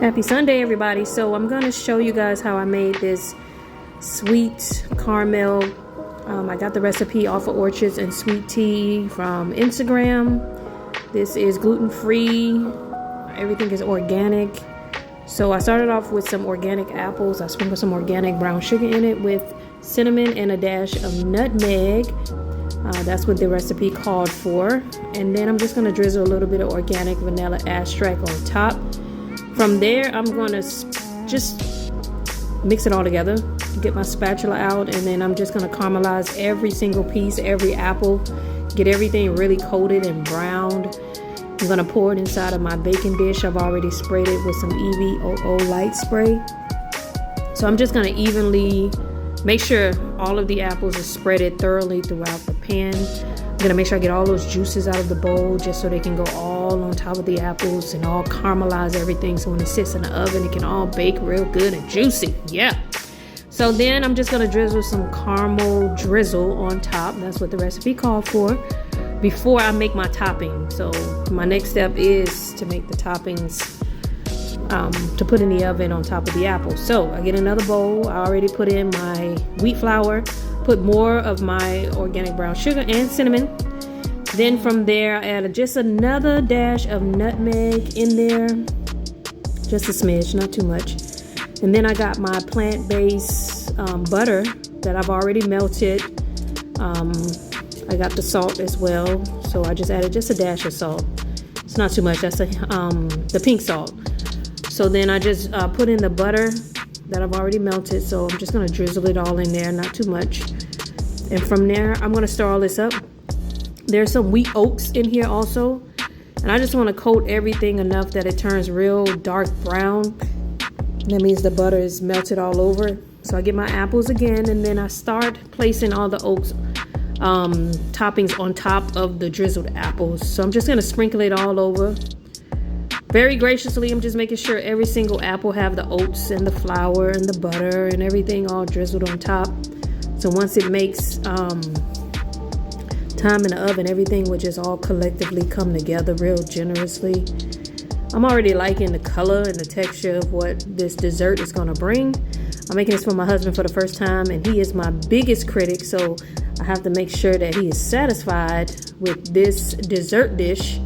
Happy Sunday, everybody. So I'm going to show you guys how I made this sweet caramel. I got the recipe off of Orchards and Sweet Tea from Instagram. This is gluten-free. Everything is organic. So I started off with some organic apples. I sprinkled some organic brown sugar in it with cinnamon and a dash of nutmeg. That's what the recipe called for. And then I'm just going to drizzle a little bit of organic vanilla extract on top. From there, I'm going to just mix it all together, get my spatula out, and then I'm just going to caramelize every single piece, every apple, get everything really coated and browned. I'm going to pour it inside of my baking dish. I've already sprayed it with some EVOO light spray. So I'm just going to evenly make sure all of the apples are spreaded thoroughly throughout the pan. I'm gonna make sure I get all those juices out of the bowl just so they can go all on top of the apples and all caramelize everything, so when it sits in the oven it can all bake real good and juicy. Yeah. So then I'm just gonna drizzle some caramel drizzle on top. That's what the recipe called for, before I make my topping. So my next step is to make the toppings to put in the oven on top of the apples. So I get another bowl. I already put in my wheat flour, put more of my organic brown sugar and cinnamon. Then from there I added just another dash of nutmeg in there, just a smidge, not too much. And then I got my plant-based butter that I've already melted. I got the salt as well, so I just added just a dash of salt. It's not too much. That's the pink salt. So then I just put in the butter that I've already melted, so I'm just going to drizzle it all in there, not too much. And from there I'm going to stir all this up. There's some wheat oats in here also, and I just want to coat everything enough that it turns real dark brown. That means the butter is melted all over. So I get my apples again, and then I start placing all the oats toppings on top of the drizzled apples. So I'm just going to sprinkle it all over. Very graciously, I'm just making sure every single apple have the oats and the flour and the butter and everything all drizzled on top. So once it makes time in the oven, everything will just all collectively come together real generously. I'm already liking the color and the texture of what this dessert is going to bring. I'm making this for my husband for the first time, and he is my biggest critic, so I have to make sure that he is satisfied with this dessert dish.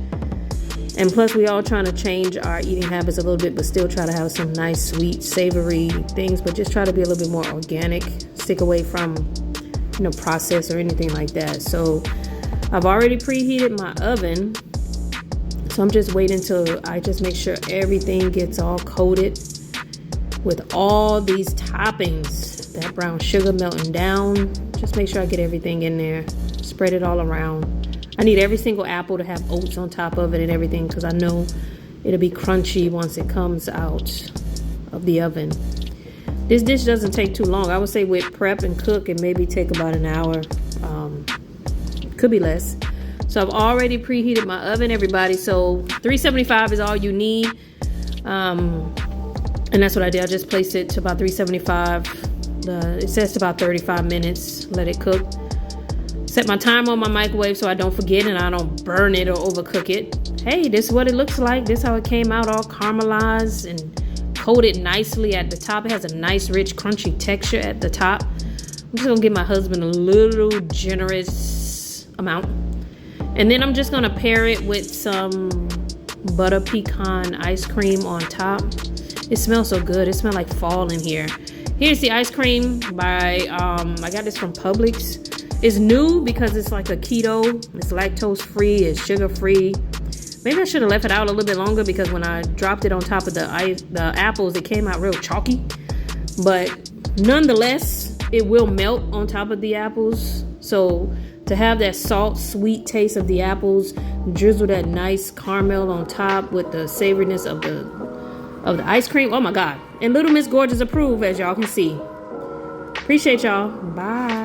And plus, we all trying to change our eating habits a little bit, but still try to have some nice, sweet, savory things, but just try to be a little bit more organic. Stick away from, processed or anything like that. So I've already preheated my oven. So I'm just waiting till I just make sure everything gets all coated with all these toppings. That brown sugar melting down. Just make sure I get everything in there. Spread it all around. I need every single apple to have oats on top of it and everything, because I know it'll be crunchy once it comes out of the oven. This dish doesn't take too long. I would say with prep and cook, it maybe take about an hour. Could be less. So I've already preheated my oven, everybody. So 375 is all you need. And that's what I did. I just placed it to about 375. It says to about 35 minutes. Let it cook. Set my timer on my microwave so I don't forget and I don't burn it or overcook it. Hey, this is what it looks like. This is how it came out, all caramelized and coated nicely at the top. It has a nice, rich, crunchy texture at the top. I'm just going to give my husband a little generous amount. And then I'm just going to pair it with some butter pecan ice cream on top. It smells so good. It smells like fall in here. Here's the ice cream by, I got this from Publix. It's new because it's like a keto. It's lactose free. It's sugar free. Maybe I should have left it out a little bit longer, because when I dropped it on top of the apples, it came out real chalky. But nonetheless, it will melt on top of the apples. So to have that salt, sweet taste of the apples, drizzle that nice caramel on top with the savoriness of the ice cream. Oh my God. And Little Miss Gorgeous approve, as y'all can see. Appreciate y'all. Bye.